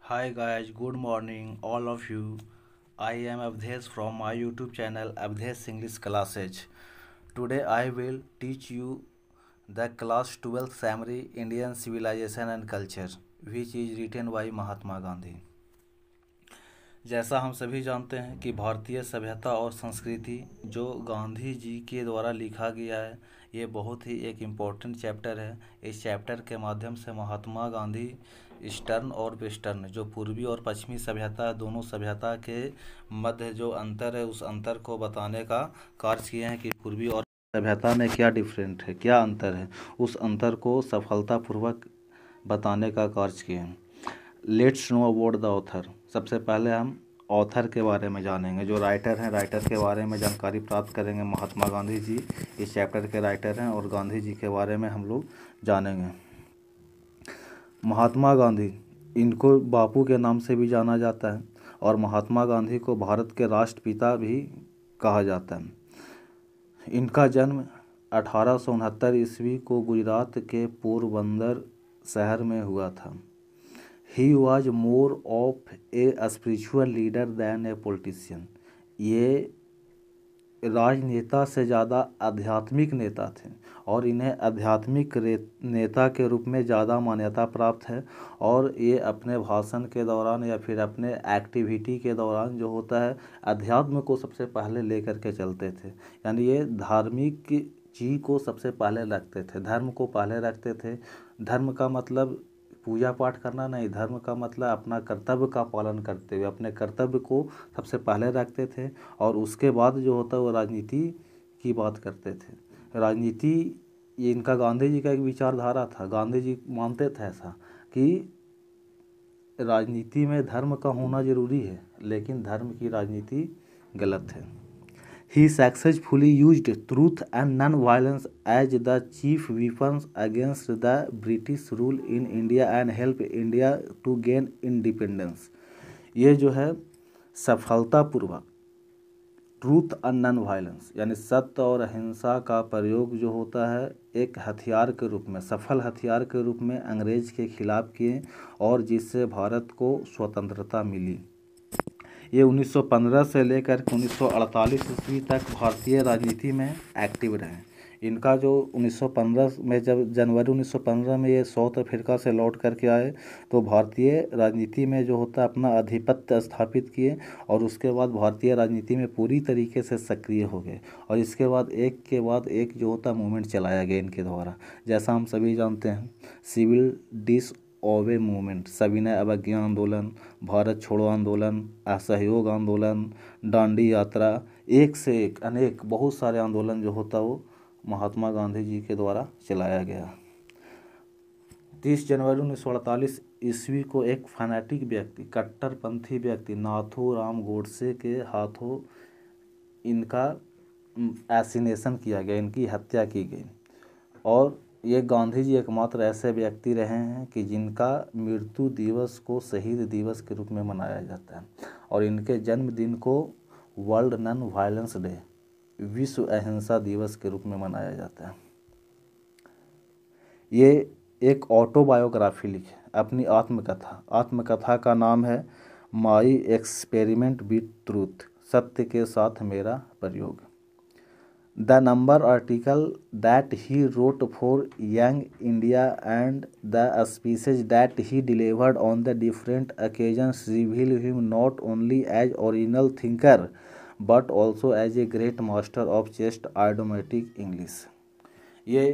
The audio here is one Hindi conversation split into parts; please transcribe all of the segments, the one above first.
Hi guys, good morning all of you. I am Avdesh from my YouTube channel Avdesh English Classes. Today I will teach you the class 12th summary Indian civilization and culture which is written by Mahatma Gandhi. जैसा हम सभी जानते हैं कि भारतीय सभ्यता और संस्कृति जो गांधी जी के द्वारा लिखा गया है, ये बहुत ही एक इम्पोर्टेंट चैप्टर है। इस चैप्टर के माध्यम से महात्मा गांधी ईस्टर्न और वेस्टर्न जो पूर्वी और पश्चिमी सभ्यता दोनों सभ्यता के मध्य जो अंतर है उस अंतर को बताने का कार्य किए हैं कि पूर्वी और सभ्यता में क्या डिफरेंट है, क्या अंतर है, उस अंतर को सफलतापूर्वक बताने का कार्य किए हैं। Let's know about the author. सबसे पहले हम ऑथर के बारे में जानेंगे, जो राइटर हैं राइटर के बारे में जानकारी प्राप्त करेंगे। महात्मा गांधी जी इस चैप्टर के राइटर हैं और गांधी जी के बारे में हम लोग जानेंगे। महात्मा गांधी, इनको बापू के नाम से भी जाना जाता है और महात्मा गांधी को भारत के राष्ट्रपिता भी कहा जाता है। इनका जन्म 1869 ईस्वी को गुजरात के पोरबंदर शहर में हुआ था। He was more of a spiritual leader than a politician. ये राजनेता से ज़्यादा आध्यात्मिक नेता थे और इन्हें आध्यात्मिक नेता के रूप में ज़्यादा मान्यता प्राप्त है। और ये अपने भाषण के दौरान या फिर अपने एक्टिविटी के दौरान जो होता है अध्यात्म को सबसे पहले लेकर के चलते थे। यानी ये धार्मिक चीज़ को सबसे पहले रखते थे, धर्म को पहले रखते थे। धर्म का मतलब पूजा पाठ करना नहीं, धर्म का मतलब अपना कर्तव्य का पालन करते हुए अपने कर्तव्य को सबसे पहले रखते थे और उसके बाद जो होता है वो राजनीति की बात करते थे। राजनीति ये इनका गांधी जी का एक विचारधारा था। गांधी जी मानते थे ऐसा कि राजनीति में धर्म का होना जरूरी है, लेकिन धर्म की राजनीति गलत है। He successfully used truth and non-violence as the chief weapons against the British rule in India and helped India to gain independence. ये जो है सफलतापूर्वक ट्रूथ एंड नॉन वायलेंस यानी सत्य और अहिंसा का प्रयोग जो होता है एक हथियार के रूप में, सफल हथियार के रूप में अंग्रेज के खिलाफ किए और जिससे भारत को स्वतंत्रता मिली। ये 1915 से लेकर 1948 ईस्वी तक भारतीय राजनीति में एक्टिव रहे। इनका जो 1915 में जब जनवरी 1915 में ये साउथ अफ्रीका से लौट करके आए तो भारतीय राजनीति में जो होता अपना आधिपत्य स्थापित किए और उसके बाद भारतीय राजनीति में पूरी तरीके से सक्रिय हो गए और इसके बाद एक के बाद एक जो होता मूवमेंट चलाया गया इनके द्वारा। जैसा हम सभी जानते हैं सिविल ओवे मूवमेंट, सविनय अवज्ञा आंदोलन, भारत छोड़ो आंदोलन, असहयोग आंदोलन, दांडी यात्रा, एक से एक अनेक बहुत सारे आंदोलन जो होता वो महात्मा गांधी जी के द्वारा चलाया गया। 30 जनवरी 1948 ईस्वी को एक फैनेटिक व्यक्ति, कट्टरपंथी व्यक्ति नाथूराम गोडसे के हाथों इनका एसिनेशन किया गया, इनकी हत्या की गई। और ये गांधी जी एकमात्र ऐसे व्यक्ति रहे हैं कि जिनका मृत्यु दिवस को शहीद दिवस के रूप में मनाया जाता है और इनके जन्मदिन को वर्ल्ड नॉन वायलेंस डे, विश्व अहिंसा दिवस के रूप में मनाया जाता है। ये एक ऑटोबायोग्राफी लिखे, अपनी आत्मकथा का नाम है माई एक्सपेरिमेंट विथ ट्रूथ, सत्य के साथ मेरा प्रयोग। The number article that he wrote for Young India and the speeches that he delivered on the different occasions reveal him not only as original thinker but also as a great master of just idiomatic English. ये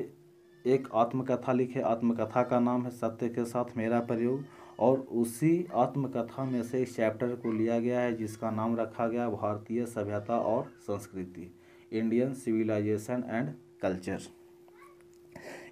एक आत्मकथा लिखे, आत्मकथा का नाम है सत्य के साथ मेरा प्रयोग और उसी आत्मकथा में से इस चैप्टर को लिया गया है जिसका नाम रखा गया भारतीय सभ्यता और संस्कृति, इंडियन सिविलाइजेशन एंड कल्चर।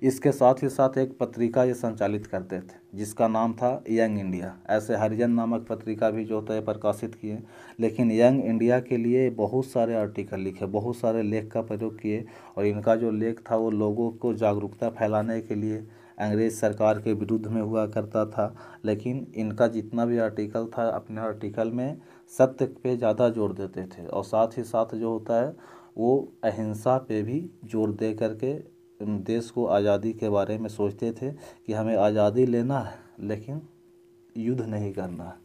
इसके साथ ही साथ एक पत्रिका ये संचालित करते थे जिसका नाम था यंग इंडिया। ऐसे हरिजन नामक पत्रिका भी जो होता है प्रकाशित किए, लेकिन यंग इंडिया के लिए बहुत सारे आर्टिकल लिखे, बहुत सारे लेख का प्रयोग किए और इनका जो लेख था वो लोगों को जागरूकता फैलाने के लिए अंग्रेज़ सरकार के विरुद्ध में हुआ करता था। लेकिन इनका जितना भी आर्टिकल था अपने आर्टिकल में सत्य पे ज़्यादा जोर देते थे और साथ ही साथ जो होता है वो अहिंसा पे भी जोर दे करके देश को आज़ादी के बारे में सोचते थे कि हमें आज़ादी लेना है लेकिन युद्ध नहीं करना,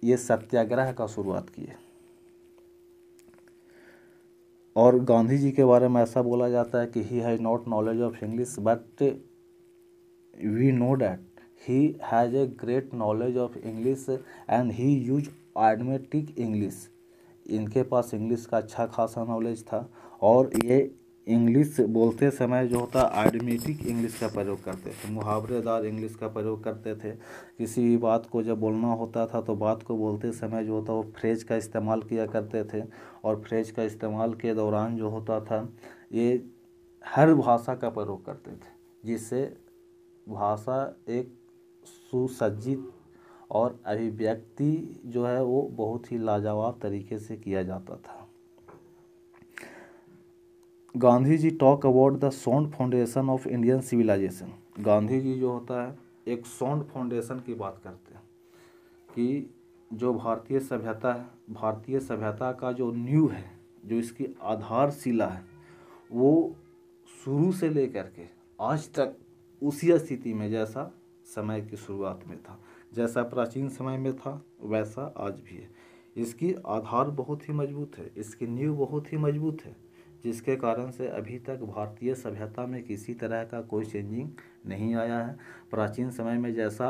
ये सत्याग्रह का शुरुआत किए। और गांधी जी के बारे में ऐसा बोला जाता है कि he has not knowledge of English but we know that he has a great knowledge of English and he use idiomatic English. इनके पास इंग्लिश का अच्छा खासा नॉलेज था और ये इंग्लिश बोलते समय जो होता आइडमेटिक इंग्लिश का प्रयोग करते थे, मुहावरेदार इंग्लिश का प्रयोग करते थे। किसी भी बात को जब बोलना होता था तो बात को बोलते समय जो होता वो फ्रेज का इस्तेमाल किया करते थे, और फ्रेज का इस्तेमाल के दौरान जो होता था ये हर भाषा का प्रयोग करते थे, जिससे भाषा एक सुसज्जित और अभिव्यक्ति जो है वो बहुत ही लाजवाब तरीके से किया जाता था। Gandhi ji talk about the sound foundation of Indian civilization. Gandhi ji जो होता है एक साउंड फाउंडेशन की बात करते हैं कि जो भारतीय सभ्यता है, भारतीय सभ्यता का जो नींव है, जो इसकी आधारशिला है, वो शुरू से लेकर के आज तक उसी स्थिति में जैसा समय की शुरुआत में था, जैसा प्राचीन समय में था वैसा आज भी है। इसकी आधार बहुत ही मजबूत है, इसकी नींव बहुत ही मजबूत है, जिसके कारण से अभी तक भारतीय सभ्यता में किसी तरह का कोई चेंजिंग नहीं आया है। प्राचीन समय में जैसा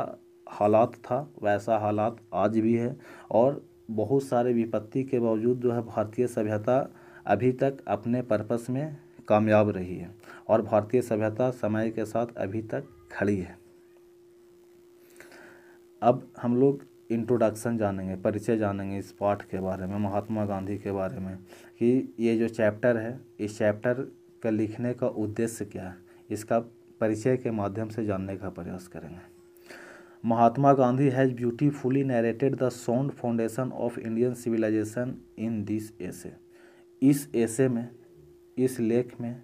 हालात था वैसा हालात आज भी है, और बहुत सारे विपत्ति के बावजूद जो है भारतीय सभ्यता अभी तक अपने पर्पस में कामयाब रही है, और भारतीय सभ्यता समय के साथ अभी तक खड़ी है। अब हम लोग इंट्रोडक्शन जानेंगे, परिचय जानेंगे इस पाठ के बारे में, महात्मा गांधी के बारे में, कि ये जो चैप्टर है, इस चैप्टर का लिखने का उद्देश्य क्या है, इसका परिचय के माध्यम से जानने का प्रयास करेंगे। Mahatma Gandhi has beautifully narrated the sound foundation of Indian civilization in this essay. इस एसे में, इस लेख में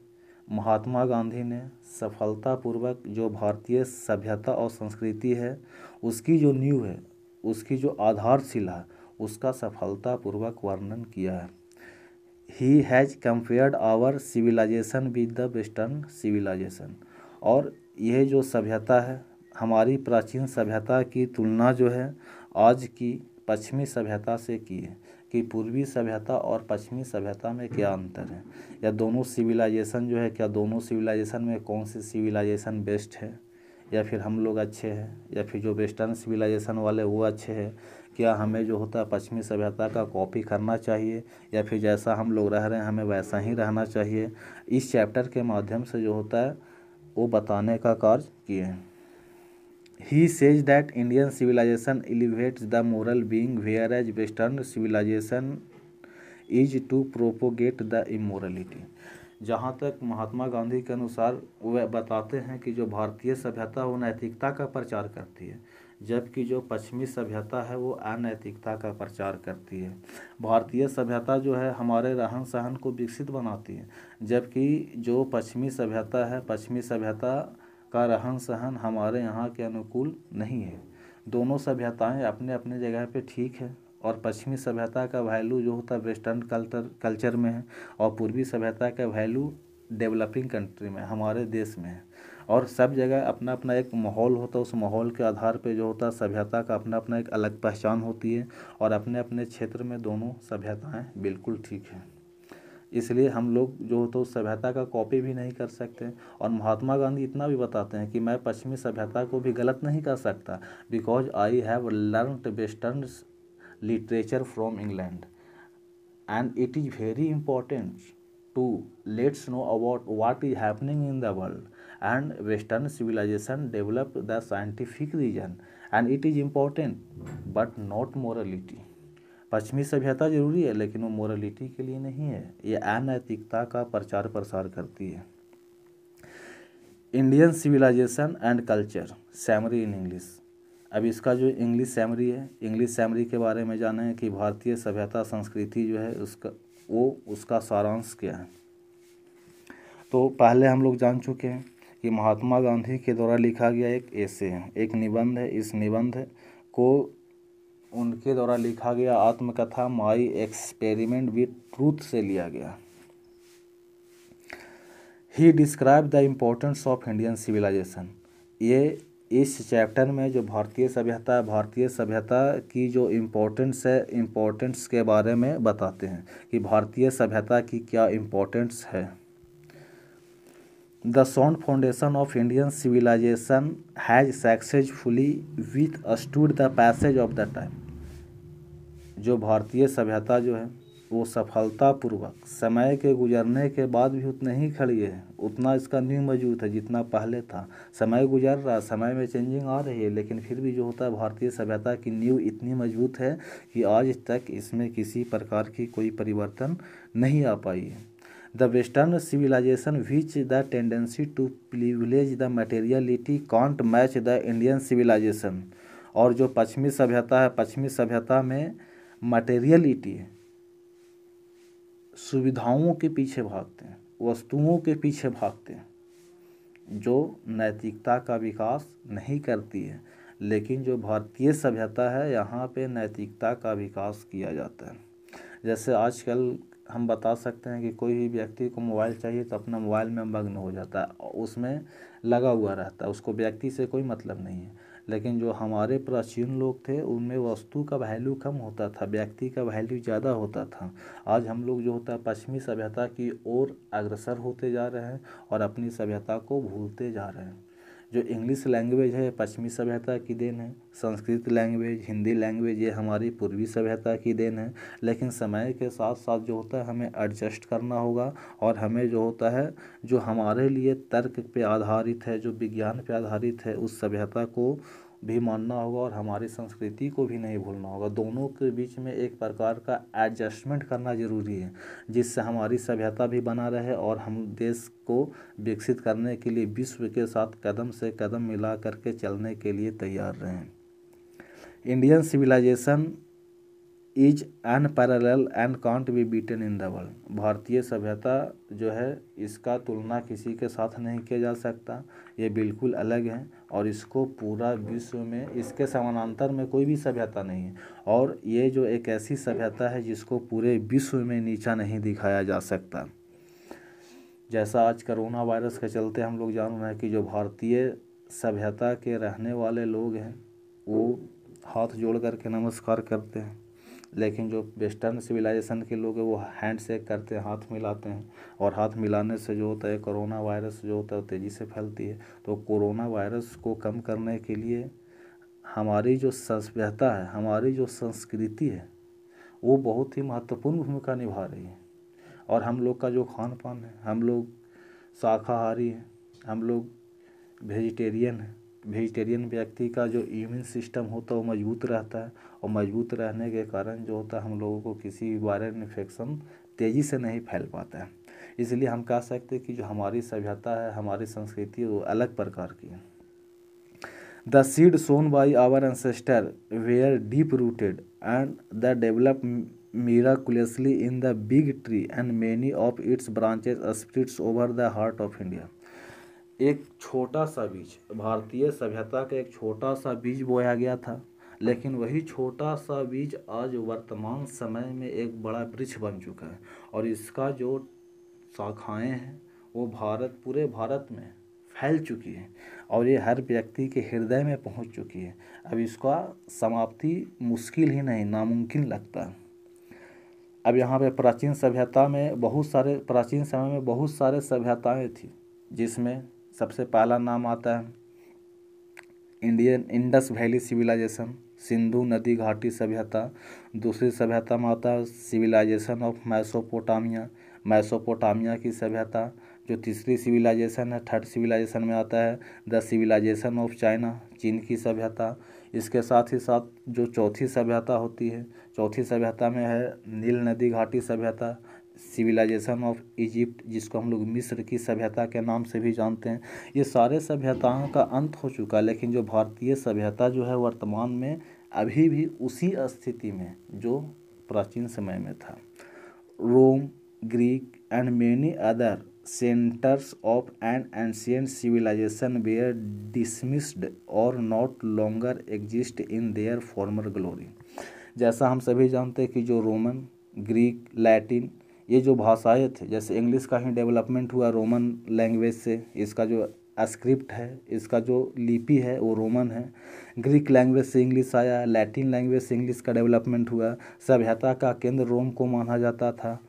महात्मा गांधी ने सफलतापूर्वक जो भारतीय सभ्यता और संस्कृति है उसकी जो नींव है, उसकी जो आधारशिला है, उसका सफलतापूर्वक वर्णन किया है। He has compared our civilisation with the western civilisation. और यह जो सभ्यता है, हमारी प्राचीन सभ्यता की तुलना जो है आज की पश्चिमी सभ्यता से की है, कि पूर्वी सभ्यता और पश्चिमी सभ्यता में क्या अंतर है, या दोनों सिविलाइजेशन जो है, क्या दोनों सिविलाइजेशन में कौन सी सिविलाइजेशन बेस्ट है, या फिर हम लोग अच्छे हैं, या फिर जो वेस्टर्न सिविलाइजेशन वाले वो अच्छे हैं। क्या हमें जो होता है पश्चिमी सभ्यता का कॉपी करना चाहिए, या फिर जैसा हम लोग रह रहे हैं हमें वैसा ही रहना चाहिए। इस चैप्टर के माध्यम से जो होता है वो बताने का कार्य किए हैं। He says that Indian civilization elevates the moral being whereas Western civilization is to propagate the immorality। जहाँ तक महात्मा गांधी के अनुसार वह बताते हैं कि जो भारतीय सभ्यता वो नैतिकता का प्रचार करती है, जबकि जो पश्चिमी सभ्यता है वो अनैतिकता का प्रचार करती है। भारतीय सभ्यता जो है हमारे रहन सहन को विकसित बनाती है, जबकि जो पश्चिमी सभ्यता है, पश्चिमी सभ्यता का रहन सहन हमारे यहाँ के अनुकूल नहीं है। दोनों सभ्यताएं अपने अपने जगह पे ठीक है, और पश्चिमी सभ्यता का वैल्यू जो होता है वेस्टर्न कल्चर में है, और पूर्वी सभ्यता का वैल्यू डेवलपिंग कंट्री में, हमारे देश में है। और सब जगह अपना अपना एक माहौल होता है, उस माहौल के आधार पे जो होता है सभ्यता का अपना अपना एक अलग पहचान होती है, और अपने अपने क्षेत्र में दोनों सभ्यताएँ बिल्कुल ठीक हैं। इसलिए हम लोग जो हो तो सभ्यता का कॉपी भी नहीं कर सकते। और महात्मा गांधी इतना भी बताते हैं कि मैं पश्चिमी सभ्यता को भी गलत नहीं कर सकता, because I have learned western literature from England and it is very important to lets know about what is happening in the world, and western civilisation developed the scientific reason and it is important but not morality. पश्चिमी सभ्यता जरूरी है लेकिन वो मोरलिटी के लिए नहीं है, ये अनैतिकता का प्रचार प्रसार करती है। Indian civilisation and culture summary in English. अब इसका जो इंग्लिश सैमरी है, इंग्लिश सैमरी के बारे में जाने कि भारतीय सभ्यता संस्कृति जो है उसका सारांश क्या है। तो पहले हम लोग जान चुके हैं कि महात्मा गांधी के द्वारा लिखा गया एक एसे है, एक निबंध है। इस निबंध को उनके द्वारा लिखा गया आत्मकथा माई एक्सपेरिमेंट विद ट्रूथ से लिया गया। He describe the importance of Indian civilization. ये इस चैप्टर में जो भारतीय सभ्यता है, भारतीय सभ्यता की जो इम्पोर्टेंस है, इम्पोर्टेंस के बारे में बताते हैं कि भारतीय सभ्यता की क्या इम्पोर्टेंस है। The sound foundation of Indian civilization has successfully withstood the passage of the time. जो भारतीय सभ्यता जो है वो सफलतापूर्वक समय के गुजरने के बाद भी उतना ही खड़ी है, उतना इसका नींव मौजूद है जितना पहले था। समय गुजर रहा, समय में चेंजिंग आ रही है, लेकिन फिर भी जो होता है भारतीय सभ्यता की नींव इतनी मजबूत है कि आज तक इसमें किसी प्रकार की कोई परिवर्तन नहीं आ पाई है। The western civilisation which the tendency to privilege the materiality can't match the Indian civilisation. और जो पश्चिमी सभ्यता है, पश्चिमी सभ्यता में मटेरियलिटी है, सुविधाओं के पीछे भागते हैं, वस्तुओं के पीछे भागते हैं, जो नैतिकता का विकास नहीं करती है। लेकिन जो भारतीय सभ्यता है यहाँ पे नैतिकता का विकास किया जाता है। जैसे आजकल हम बता सकते हैं कि कोई भी व्यक्ति को मोबाइल चाहिए तो अपना मोबाइल में मग्न हो जाता है, उसमें लगा हुआ रहता है, उसको व्यक्ति से कोई मतलब नहीं है। लेकिन जो हमारे प्राचीन लोग थे उनमें वस्तु का वैल्यू कम होता था, व्यक्ति का वैल्यू ज़्यादा होता था। आज हम लोग जो होता है पश्चिमी सभ्यता की ओर अग्रसर होते जा रहे हैं और अपनी सभ्यता को भूलते जा रहे हैं। जो इंग्लिश लैंग्वेज है पश्चिमी सभ्यता की देन है, संस्कृत लैंग्वेज, हिंदी लैंग्वेज ये हमारी पूर्वी सभ्यता की देन है। लेकिन समय के साथ साथ जो होता है हमें एडजस्ट करना होगा और हमें जो होता है जो हमारे लिए तर्क पे आधारित है, जो विज्ञान पे आधारित है, उस सभ्यता को भी मानना होगा और हमारी संस्कृति को भी नहीं भूलना होगा। दोनों के बीच में एक प्रकार का एडजस्टमेंट करना ज़रूरी है, जिससे हमारी सभ्यता भी बना रहे और हम देश को विकसित करने के लिए विश्व के साथ कदम से कदम मिला करके चलने के लिए तैयार रहें। Indian civilisation is unparallel and can't be beaten in the world. भारतीय सभ्यता जो है इसका तुलना किसी के साथ नहीं किया जा सकता, ये बिल्कुल अलग है और इसको पूरा विश्व में इसके समानांतर में कोई भी सभ्यता नहीं है। और ये जो एक ऐसी सभ्यता है जिसको पूरे विश्व में नीचा नहीं दिखाया जा सकता। जैसा आज कोरोना वायरस के चलते हम लोग जान रहे हैं कि जो भारतीय सभ्यता के रहने वाले लोग हैं वो हाथ जोड़ करके नमस्कार करते हैं, लेकिन जो वेस्टर्न सिविलाइजेशन के लोग हैं वो हैंड शेक करते हैं, हाथ मिलाते हैं। और हाथ मिलाने से जो होता है कोरोना वायरस जो होता है तेज़ी से फैलती है। तो कोरोना वायरस को कम करने के लिए हमारी जो सभ्यता है, हमारी जो संस्कृति है वो बहुत ही महत्वपूर्ण भूमिका निभा रही है। और हम लोग का जो खान पान है, हम लोग शाकाहारी हैं, हम लोग वेजिटेरियन हैं। वेजिटेरियन व्यक्ति का जो इम्यून सिस्टम होता है वो मजबूत रहता है और मजबूत रहने के कारण जो होता है हम लोगों को किसी भी वायरल इन्फेक्शन तेज़ी से नहीं फैल पाता है। इसलिए हम कह सकते हैं कि जो हमारी सभ्यता है, हमारी संस्कृति है वो अलग प्रकार की है। The seed sown by our ancestor were deep rooted and the develop miraculously in the big tree and many of its branches spreads over the heart of India। एक छोटा सा बीज, भारतीय सभ्यता का एक छोटा सा बीज बोया गया था, लेकिन वही छोटा सा बीज आज वर्तमान समय में एक बड़ा वृक्ष बन चुका है और इसका जो शाखाएं हैं वो पूरे भारत में फैल चुकी है और ये हर व्यक्ति के हृदय में पहुंच चुकी है। अब इसका समाप्ति मुश्किल ही नहीं, नामुमकिन लगता है। अब यहाँ पे प्राचीन सभ्यता में प्राचीन समय में बहुत सारे सभ्यताएं थी, जिसमें सबसे पहला नाम आता है इंडस वैली सिविलाइजेशन, सिंधु नदी घाटी सभ्यता। दूसरी सभ्यता में आता है सिविलाइजेशन ऑफ मैसोपोटामिया की सभ्यता। जो तीसरी सिविलाइजेशन है, थर्ड सिविलाइजेशन में आता है द सिविलाइजेशन ऑफ चाइना, चीन की सभ्यता। इसके साथ ही साथ जो चौथी सभ्यता होती है, चौथी सभ्यता में है नील नदी घाटी सभ्यता, सिविलाइजेशन ऑफ इजिप्ट, जिसको हम लोग मिस्र की सभ्यता के नाम से भी जानते हैं। ये सारे सभ्यताओं का अंत हो चुका, लेकिन जो भारतीय सभ्यता जो है वर्तमान में अभी भी उसी स्थिति में जो प्राचीन समय में था। Rome, Greek and many other centers of an ancient civilization were dismissed or not longer exist in their former glory। जैसा हम सभी जानते हैं कि जो रोमन, ग्रीक, लैटिन ये जो भाषाएं थे, जैसे इंग्लिश का ही डेवलपमेंट हुआ रोमन लैंग्वेज से, इसका जो स्क्रिप्ट है, इसका जो लिपि है वो रोमन है। ग्रीक लैंग्वेज से इंग्लिश आया, लैटिन लैंग्वेज से इंग्लिश का डेवलपमेंट हुआ। सभ्यता का केंद्र रोम को माना जाता था।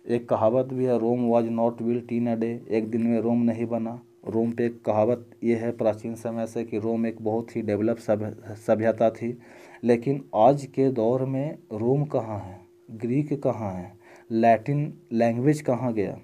एक कहावत भी है, Rome was not built in a day, एक दिन में रोम नहीं बना। रोम पे एक कहावत ये है प्राचीन समय से कि रोम एक बहुत ही डेवलप सभ्यता थी। लेकिन आज के दौर में रोम कहाँ है, ग्रीक कहाँ है, लैटिन लैंग्वेज कहाँ गया,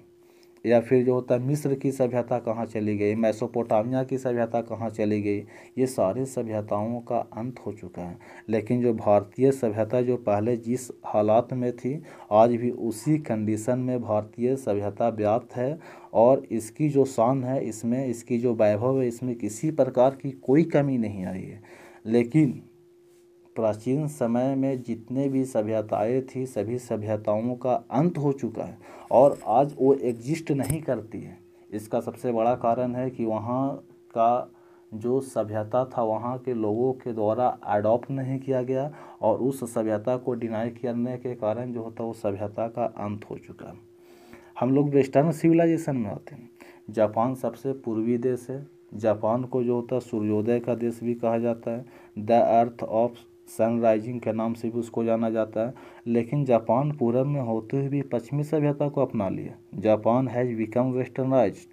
या फिर जो होता है मिस्र की सभ्यता कहाँ चली गई, मेसोपोटामिया की सभ्यता कहाँ चली गई। ये सारे सभ्यताओं का अंत हो चुका है। लेकिन जो भारतीय सभ्यता जो पहले जिस हालात में थी, आज भी उसी कंडीशन में भारतीय सभ्यता व्याप्त है। और इसकी जो शान है, इसमें इसकी जो वैभव है, इसमें किसी प्रकार की कोई कमी नहीं आई है। लेकिन प्राचीन समय में जितने भी सभ्यताएं थी, सभी सभ्यताओं का अंत हो चुका है और आज वो एग्जिस्ट नहीं करती है। इसका सबसे बड़ा कारण है कि वहाँ का जो सभ्यता था वहाँ के लोगों के द्वारा अडॉप्ट नहीं किया गया और उस सभ्यता को डिनाई करने के कारण जो होता है वो सभ्यता का अंत हो चुका है। हम लोग वेस्टर्न सिविलाइजेशन में आते हैं। जापान सबसे पूर्वी देश है। जापान को जो होता है सूर्योदय का देश भी कहा जाता है, द अर्थ ऑफ सनराइजिंग के नाम से भी उसको जाना जाता है। लेकिन जापान पूरब में होते हुए भी पश्चिमी सभ्यता को अपना लिया। Japan has become westernised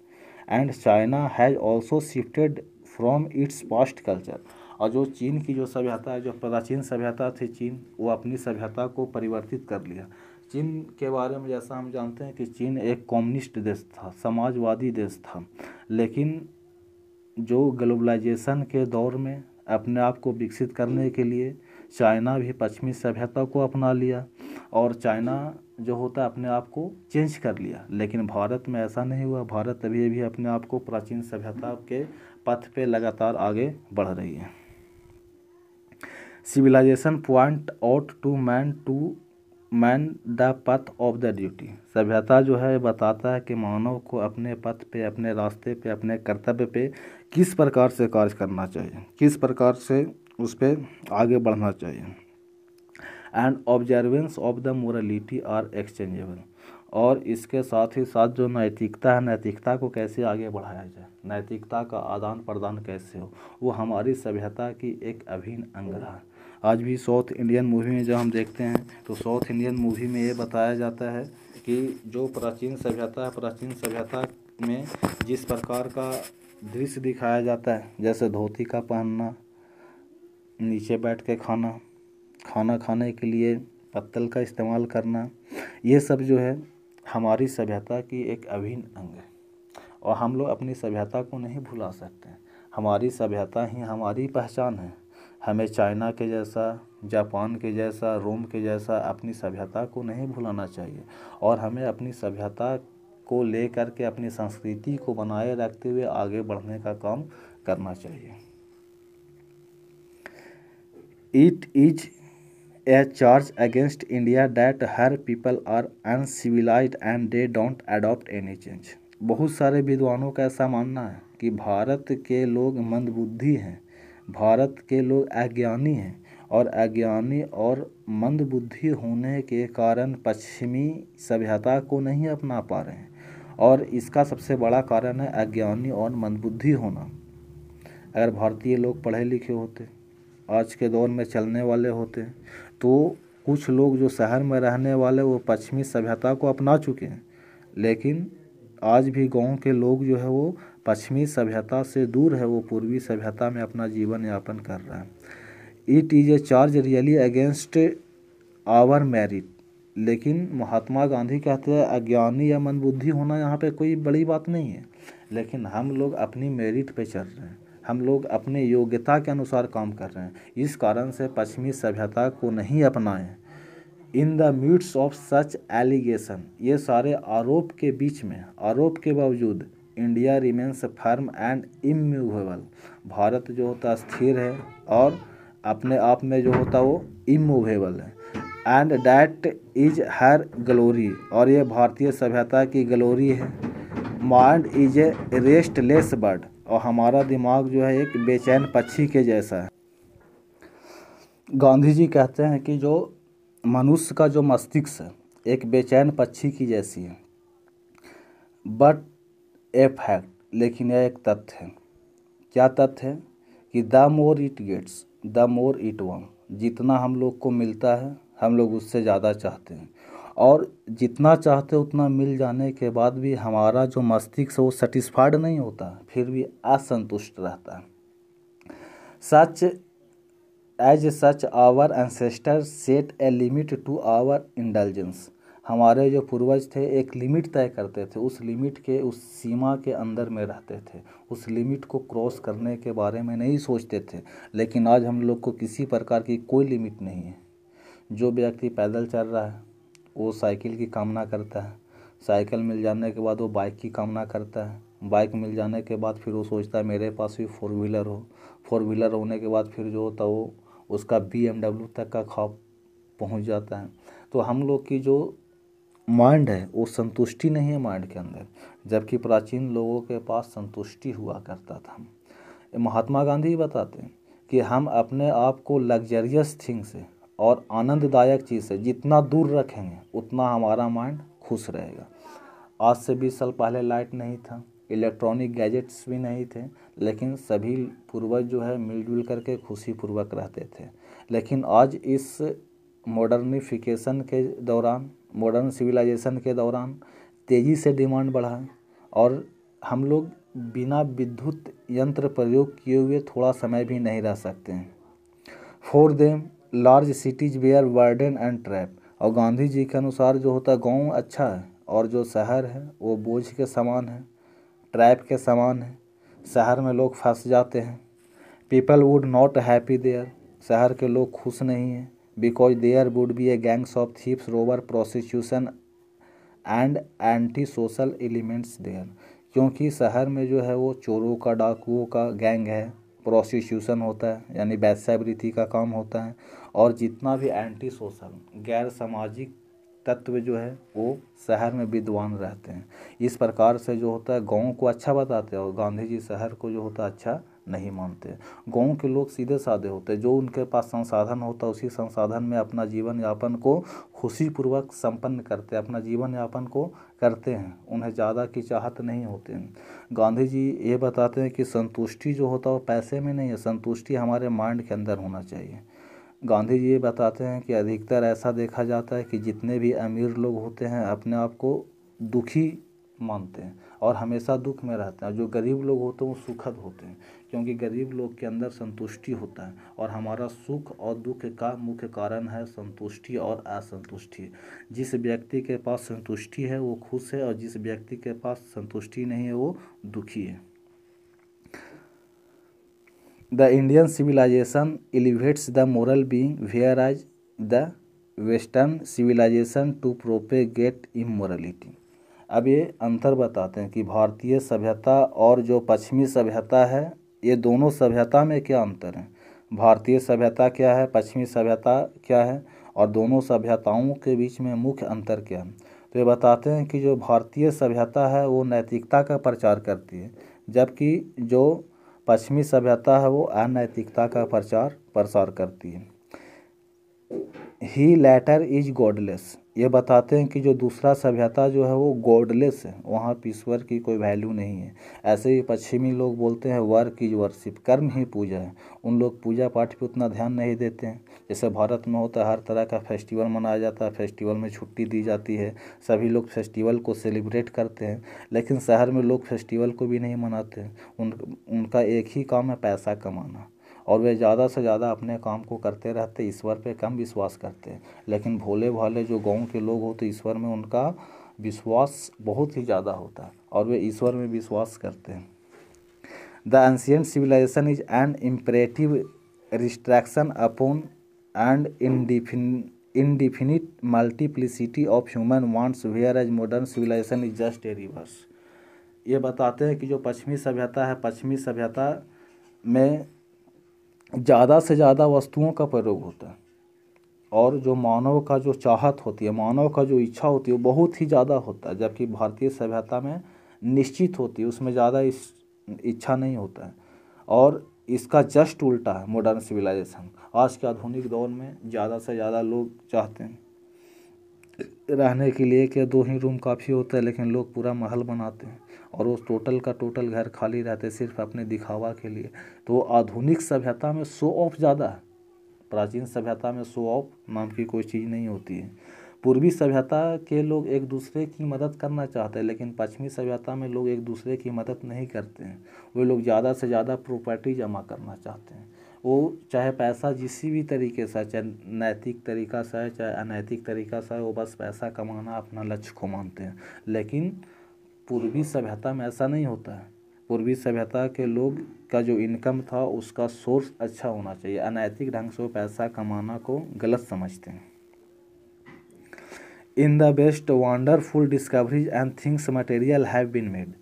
and China has also shifted from its past culture. और जो चीन की जो सभ्यता है, जो प्राचीन सभ्यता थी चीन, वो अपनी सभ्यता को परिवर्तित कर लिया। चीन के बारे में जैसा हम जानते हैं कि चीन एक कम्युनिस्ट देश था, समाजवादी देश था। लेकिन जो ग्लोबलाइजेशन के दौर में अपने आप को विकसित करने के लिए चाइना भी पश्चिमी सभ्यता को अपना लिया और चाइना जो होता है अपने आप को चेंज कर लिया। लेकिन भारत में ऐसा नहीं हुआ। भारत अभी भी अपने आप को प्राचीन सभ्यता के पथ पे लगातार आगे बढ़ रही है। Civilisation point out to man the path of the duty. सभ्यता जो है बताता है कि मानव को अपने पथ पे, अपने रास्ते पे, अपने कर्तव्य पे किस प्रकार से कार्य करना चाहिए, किस प्रकार से उस पर आगे बढ़ना चाहिए। And observance of the morality are exchangeable. और इसके साथ ही साथ जो नैतिकता है, नैतिकता को कैसे आगे बढ़ाया जाए, नैतिकता का आदान प्रदान कैसे हो, वो हमारी सभ्यता की एक अभिन्न अंग है। आज भी साउथ इंडियन मूवी में जब हम देखते हैं तो साउथ इंडियन मूवी में ये बताया जाता है कि जो प्राचीन सभ्यता है, प्राचीन सभ्यता में जिस प्रकार का दृश्य दिखाया जाता है, जैसे धोती का पहनना, नीचे बैठ के खाना खाने के लिए पत्तल का इस्तेमाल करना, ये सब जो है हमारी सभ्यता की एक अभिन्न अंग है। और हम लोग अपनी सभ्यता को नहीं भुला सकते। हमारी सभ्यता ही हमारी पहचान है। हमें चाइना के जैसा, जापान के जैसा, रोम के जैसा अपनी सभ्यता को नहीं भुलाना चाहिए और हमें अपनी सभ्यता को लेकर के अपनी संस्कृति को बनाए रखते हुए आगे बढ़ने का काम करना चाहिए। It is a charge against India that her people are uncivilized and they don't adopt any change। बहुत सारे विद्वानों का ऐसा मानना है कि भारत के लोग मंदबुद्धि हैं, भारत के लोग अज्ञानी हैं और अज्ञानी और मंदबुद्धि होने के कारण पश्चिमी सभ्यता को नहीं अपना पा रहे हैं। और इसका सबसे बड़ा कारण है अज्ञानी और मंदबुद्धि होना। अगर भारतीय लोग पढ़े लिखे होते, आज के दौर में चलने वाले होते, तो कुछ लोग जो शहर में रहने वाले वो पश्चिमी सभ्यता को अपना चुके हैं। लेकिन आज भी गांव के लोग जो है वो पश्चिमी सभ्यता से दूर है, वो पूर्वी सभ्यता में अपना जीवन यापन कर रहा है। It is a charge really against our merit. लेकिन महात्मा गांधी कहते हैं अज्ञानी या मंदबुद्धि होना यहाँ पे कोई बड़ी बात नहीं है। लेकिन हम लोग अपनी मेरिट पे चल रहे हैं, हम लोग अपने योग्यता के अनुसार काम कर रहे हैं। इस कारण से पश्चिमी सभ्यता को नहीं अपनाएं। In the midst of such allegation, ये सारे आरोप के बीच में, आरोप के बावजूद India remains firm and immovable. भारत जो होता स्थिर है और अपने आप में जो होता वो इमूवेबल है। And that is her glory, और ये भारतीय सभ्यता की ग्लोरी है। Mind is a restless bird, और हमारा दिमाग जो है एक बेचैन पक्षी के जैसा है। गांधी जी कहते हैं कि जो मनुष्य का जो मस्तिष्क है एक बेचैन पक्षी की जैसी है। बट ए फैक्ट, लेकिन यह एक तथ्य है। क्या तथ्य है कि the more it gets the more it want, जितना हम लोग को मिलता है हम लोग उससे ज़्यादा चाहते हैं, और जितना चाहते उतना मिल जाने के बाद भी हमारा जो मस्तिष्क है वो सेटिस्फाइड नहीं होता, फिर भी असंतुष्ट रहता है। Such as such our ancestors set a limit to our indulgence, हमारे जो पूर्वज थे एक लिमिट तय करते थे, उस लिमिट के उस सीमा के अंदर में रहते थे, उस लिमिट को क्रॉस करने के बारे में नहीं सोचते थे। लेकिन आज हम लोग को किसी प्रकार की कोई लिमिट नहीं है। जो व्यक्ति पैदल चल रहा है वो साइकिल की कामना करता है, साइकिल मिल जाने के बाद वो बाइक की कामना करता है, बाइक मिल जाने के बाद फिर वो सोचता है मेरे पास भी फोर व्हीलर हो, फोर व्हीलर होने के बाद फिर जो होता है वो उसका BMW तक का ख्वाब पहुंच जाता है। तो हम लोग की जो माइंड है वो संतुष्टि नहीं है माइंड के अंदर, जबकि प्राचीन लोगों के पास संतुष्टि हुआ करता था। महात्मा गांधी बताते हैं कि हम अपने आप को लग्जरियस थिंग से और आनंददायक चीज़ से जितना दूर रखेंगे उतना हमारा माइंड खुश रहेगा। आज से 20 साल पहले लाइट नहीं था, इलेक्ट्रॉनिक गैजेट्स भी नहीं थे, लेकिन सभी पूर्वज जो है मिलजुल करके खुशीपूर्वक रहते थे। लेकिन आज इस मॉडर्निफिकेशन के दौरान, मॉडर्न सिविलाइजेशन के दौरान तेज़ी से डिमांड बढ़ा है और हम लोग बिना विद्युत यंत्र प्रयोग किए हुए थोड़ा समय भी नहीं रह सकते हैं। For them large cities were burden and trap, और गांधी जी के अनुसार जो होता है गाँव अच्छा है और जो शहर है वो बोझ के समान है, ट्रैप के समान है। शहर में लोग फंस जाते हैं। People would not happy there, शहर के लोग खुश नहीं हैं, because there would be a gangs of thieves, robber, prostitution and anti social elements there, क्योंकि शहर में जो है वो चोरों का, डाकुओं का गैंग है, प्रोस्टिट्यूशन होता है यानी वेश्यावृत्ति का काम होता है, और जितना भी एंटी सोशल गैर सामाजिक तत्व जो है वो शहर में विद्वान रहते हैं। इस प्रकार से जो होता है गाँव को अच्छा बताते हैं और गांधी जी शहर को जो होता है अच्छा नहीं मानते। गाँव के लोग सीधे साधे होते हैं, जो उनके पास संसाधन होता है उसी संसाधन में अपना जीवन यापन को खुशीपूर्वक संपन्न करते हैं, अपना जीवन यापन को करते हैं, उन्हें ज़्यादा की चाहत नहीं होते हैं। गांधी जी ये बताते हैं कि संतुष्टि जो होता है वो पैसे में नहीं है, संतुष्टि हमारे माइंड के अंदर होना चाहिए। गांधी जी ये बताते हैं कि अधिकतर ऐसा देखा जाता है कि जितने भी अमीर लोग होते हैं अपने आप को दुखी मानते हैं और हमेशा दुख में रहते हैं, जो गरीब लोग होते हैं वो सुखद होते हैं, क्योंकि गरीब लोग के अंदर संतुष्टि होता है। और हमारा सुख और दुख का मुख्य कारण है संतुष्टि और असंतुष्टि। जिस व्यक्ति के पास संतुष्टि है वो खुश है और जिस व्यक्ति के पास संतुष्टि नहीं है वो दुखी है। The Indian civilization elevates the moral being, whereas the Western civilization to propagate immorality। अब ये अंतर बताते हैं कि भारतीय सभ्यता और जो पश्चिमी सभ्यता है, ये दोनों सभ्यता में क्या अंतर है, भारतीय सभ्यता क्या है, पश्चिमी सभ्यता क्या है, और दोनों सभ्यताओं के बीच में मुख्य अंतर क्या है। तो ये बताते हैं कि जो भारतीय सभ्यता है वो नैतिकता का प्रचार करती है, जबकि जो पश्चिमी सभ्यता है वो अनैतिकता का प्रचार प्रसार करती है। ही लैटर इज गॉडलेस, ये बताते हैं कि जो दूसरा सभ्यता जो है वो गॉडलेस है, वहाँ पे ईश्वर की कोई वैल्यू नहीं है। ऐसे ही पश्चिमी लोग बोलते हैं वर्क इज वर्शिप, कर्म ही पूजा है, उन लोग पूजा पाठ पे उतना ध्यान नहीं देते हैं। जैसे भारत में होता है हर तरह का फेस्टिवल मनाया जाता है, फेस्टिवल में छुट्टी दी जाती है, सभी लोग फेस्टिवल को सेलिब्रेट करते हैं, लेकिन शहर में लोग फेस्टिवल को भी नहीं मनाते हैं। उनका एक ही काम है पैसा कमाना, और वे ज़्यादा से ज़्यादा अपने काम को करते रहते, ईश्वर पे कम विश्वास करते हैं। लेकिन भोले भाले जो गांव के लोग होते ईश्वर में उनका विश्वास बहुत ही ज़्यादा होता है और वे ईश्वर में विश्वास करते हैं। The ancient civilization is an imperative restriction upon and indefinite multiplicity of human wants, whereas modern civilization is just a reverse। ये बताते हैं कि जो पश्चिमी सभ्यता है, पश्चिमी सभ्यता में ज़्यादा से ज़्यादा वस्तुओं का प्रयोग होता है और जो मानव का जो चाहत होती है, मानव का जो इच्छा होती है वो बहुत ही ज़्यादा होता है, जबकि भारतीय सभ्यता में निश्चित होती है, उसमें ज़्यादा इच्छा नहीं होता है। और इसका जस्ट उल्टा है मॉडर्न सिविलाइजेशन। आज के आधुनिक दौर में ज़्यादा से ज़्यादा लोग चाहते हैं रहने के लिए क्या 2 ही रूम काफ़ी होता है, लेकिन लोग पूरा महल बनाते हैं और वो टोटल का टोटल घर खाली रहते हैं सिर्फ अपने दिखावा के लिए। तो आधुनिक सभ्यता में शो ऑफ ज़्यादा है, प्राचीन सभ्यता में शो ऑफ नाम की कोई चीज़ नहीं होती है। पूर्वी सभ्यता के लोग एक दूसरे की मदद करना चाहते हैं, लेकिन पश्चिमी सभ्यता में लोग एक दूसरे की मदद नहीं करते हैं। वे लोग ज़्यादा से ज़्यादा प्रॉपर्टी जमा करना चाहते हैं। वो चाहे पैसा जिस भी तरीके से, चाहे नैतिक तरीका से है चाहे अनैतिक तरीका से है, वो बस पैसा कमाना अपना लक्ष्य को मानते हैं। लेकिन पूर्वी सभ्यता में ऐसा नहीं होता है। पूर्वी सभ्यता के लोग का जो इनकम था उसका सोर्स अच्छा होना चाहिए। अनैतिक ढंग से वो पैसा कमाना को गलत समझते हैं। In the best wonderful discoveries and things material have been made.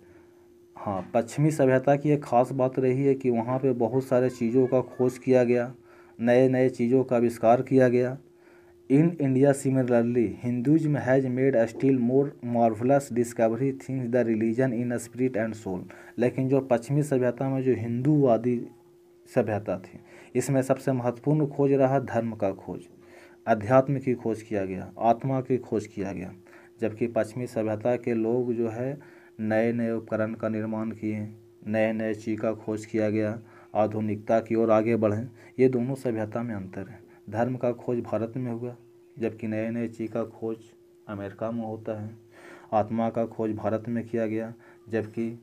हाँ, पश्चिमी सभ्यता की एक ख़ास बात रही है कि वहाँ पे बहुत सारे चीज़ों का खोज किया गया, नए नए चीज़ों का आविष्कार किया गया। In India similarly Hinduism has made still more marvellous discovery things the religion in spirit and soul. लेकिन जो पश्चिमी सभ्यता में जो हिंदूवादी सभ्यता थी, इसमें सबसे महत्वपूर्ण खोज रहा धर्म का खोज, अध्यात्म की खोज किया गया, आत्मा की खोज किया गया। जबकि पश्चिमी सभ्यता के लोग जो है नए नए उपकरण का निर्माण किए, नए नए चीज़ का खोज किया गया, आधुनिकता की ओर आगे बढ़े। ये दोनों सभ्यता में अंतर है। धर्म का खोज भारत में हुआ, जबकि नए नए चीज़ का खोज अमेरिका में होता है। आत्मा का खोज भारत में किया गया, जबकि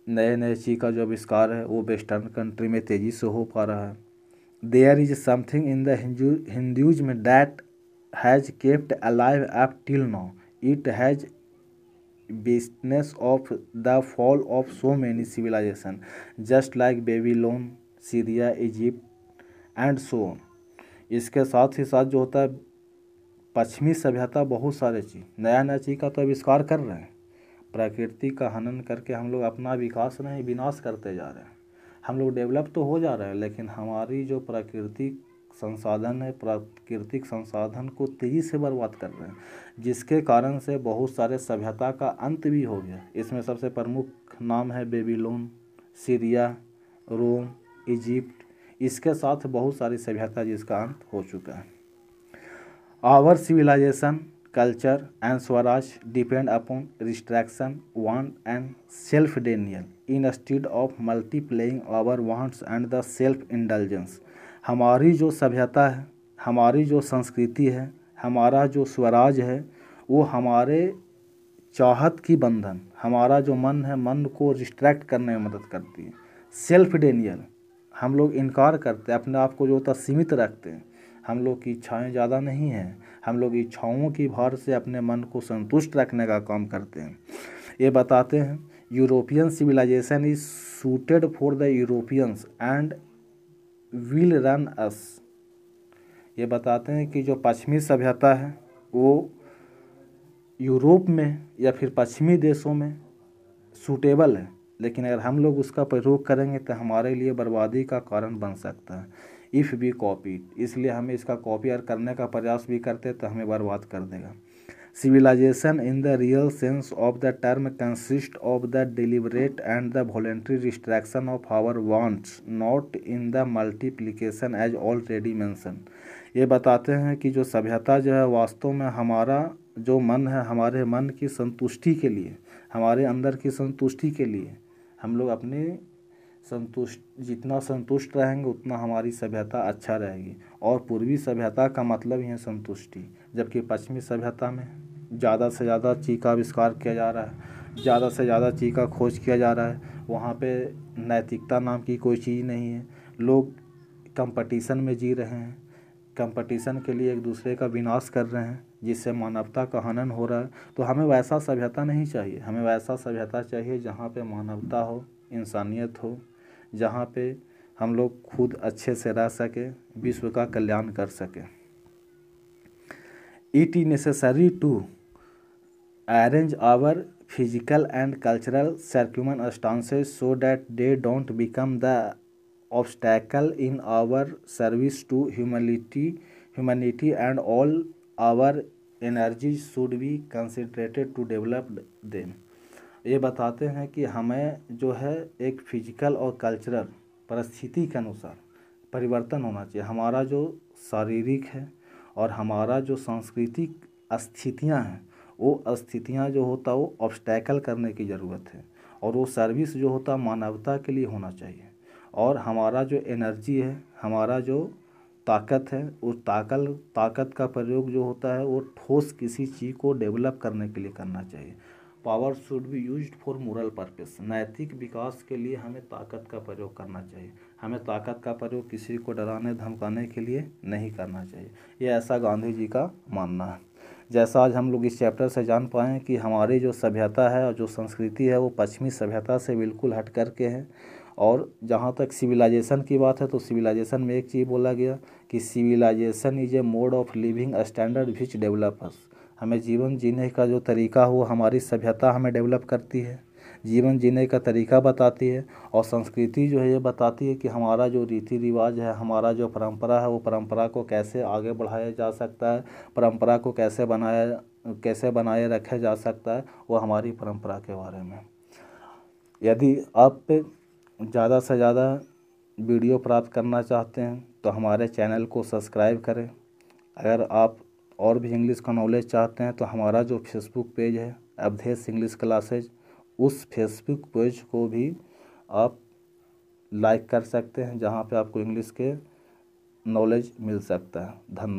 नए नए चीज़ का जो आविष्कार है वो वेस्टर्न कंट्री में तेज़ी से हो पा रहा है। There is something in the Hinduism that has kept alive up till now. It has business of the fall of so many civilization just like Babylon, Syria, Egypt and so on. इसके साथ ही साथ जो होता है पश्चिमी सभ्यता बहुत सारे चीज़ नया नया चीज़ का तो आविष्कार कर रहे हैं। प्रकृति का हनन करके हम लोग अपना विकास नहीं विनाश करते जा रहे हैं। हम लोग डेवलप तो हो जा रहे हैं, लेकिन हमारी जो प्राकृतिक संसाधन है, प्राकृतिक संसाधन को तेज़ी से बर्बाद कर रहे हैं, जिसके कारण से बहुत सारे सभ्यता का अंत भी हो गया। इसमें सबसे प्रमुख नाम है बेबीलोन, सीरिया, रोम, इजिप्ट। इसके साथ बहुत सारी सभ्यता जिसका अंत हो चुका है। Our civilisation, culture and Swaraj depend upon restriction, want and self-denial instead of multiplying our wants and the self-indulgence। हमारी जो सभ्यता है, हमारी जो संस्कृति है, हमारा जो स्वराज है, वो हमारे चाहत की बंधन, हमारा जो मन है, मन को रिस्ट्रैक्ट करने में मदद करती है। सेल्फ डेनियल, हम लोग इनकार करते हैं, अपने आप को जो होता सीमित रखते हैं। हम लोग की इच्छाएं ज़्यादा नहीं हैं, हम लोग इच्छाओं की भार से अपने मन को संतुष्ट रखने का काम करते हैं। ये बताते हैं European civilization is suited for the Europeans and will run us. ये बताते हैं कि जो पश्चिमी सभ्यता है वो यूरोप में या फिर पश्चिमी देशों में सूटेबल है, लेकिन अगर हम लोग उसका प्रयोग करेंगे तो हमारे लिए बर्बादी का कारण बन सकता है। इफ़ बी कॉपी, इसलिए हमें इसका कॉपी और करने का प्रयास भी करते तो हमें बर्बाद कर देगा। Civilization in the real sense of the term consist of the deliberate and the voluntary restriction of our wants, not in the multiplication as already mention. ये बताते हैं कि जो सभ्यता जो है वास्तव में हमारा जो मन है, हमारे मन की संतुष्टि के लिए, हमारे अंदर की संतुष्टि के लिए, हम लोग अपने जितना संतुष्ट रहेंगे उतना हमारी सभ्यता अच्छा रहेगी। और पूर्वी सभ्यता का मतलब ही है संतुष्टि, जबकि पश्चिमी सभ्यता में ज़्यादा से ज़्यादा चीज़ का आविष्कार किया जा रहा है, ज़्यादा से ज़्यादा चीज़ का खोज किया जा रहा है। वहाँ पे नैतिकता नाम की कोई चीज़ नहीं है। लोग कंपटीशन में जी रहे हैं, कंपटीशन के लिए एक दूसरे का विनाश कर रहे हैं, जिससे मानवता का हनन हो रहा है। तो हमें वैसा सभ्यता नहीं चाहिए, हमें वैसा सभ्यता चाहिए जहाँ पे मानवता हो, इंसानियत हो, जहाँ पे हम लोग खुद अच्छे से रह सके, विश्व का कल्याण कर सके। It is necessary to arrange our physical and cultural circumstances so that they don't become the obstacle in our service to humanity and all our energies should be concentrated to develop them. ये बताते हैं कि हमें जो है एक फिजिकल और कल्चरल परिस्थिति के अनुसार परिवर्तन होना चाहिए। हमारा जो शारीरिक है और हमारा जो सांस्कृतिक स्थितियाँ हैं वो स्थितियाँ जो होता है वो ऑब्स्टैकल करने की ज़रूरत है, और वो सर्विस जो होता है मानवता के लिए होना चाहिए। और हमारा जो एनर्जी है, हमारा जो ताकत है, वो ताकत का प्रयोग जो होता है वो ठोस किसी चीज़ को डेवलप करने के लिए करना चाहिए। Power should be used for moral purpose. नैतिक विकास के लिए हमें ताकत का प्रयोग करना चाहिए। हमें ताकत का प्रयोग किसी को डराने धमकाने के लिए नहीं करना चाहिए। ये ऐसा गांधी जी का मानना है। जैसा आज हम लोग इस चैप्टर से जान पाएँ कि हमारी जो सभ्यता है और जो संस्कृति है वो पश्चिमी सभ्यता से बिल्कुल हट कर के है। और जहाँ तक सिविलाइजेशन की बात है तो सिविलाइजेशन में एक चीज़ बोला गया कि civilisation is a mode of living standard which developers. हमें जीवन जीने का जो तरीका हो हमारी सभ्यता हमें डेवलप करती है, जीवन जीने का तरीका बताती है। और संस्कृति जो है ये बताती है कि हमारा जो रीति रिवाज है, हमारा जो परंपरा है, वो परंपरा को कैसे आगे बढ़ाया जा सकता है, परंपरा को कैसे बनाए रखा जा सकता है, वो हमारी परंपरा के बारे में। यदि आप ज़्यादा से ज़्यादा वीडियो प्राप्त करना चाहते हैं तो हमारे चैनल को सब्सक्राइब करें। अगर आप और भी इंग्लिश का नॉलेज चाहते हैं तो हमारा जो फेसबुक पेज है अवधेश इंग्लिश क्लासेज, उस फेसबुक पेज को भी आप लाइक कर सकते हैं, जहां पे आपको इंग्लिश के नॉलेज मिल सकता है। धन्यवाद।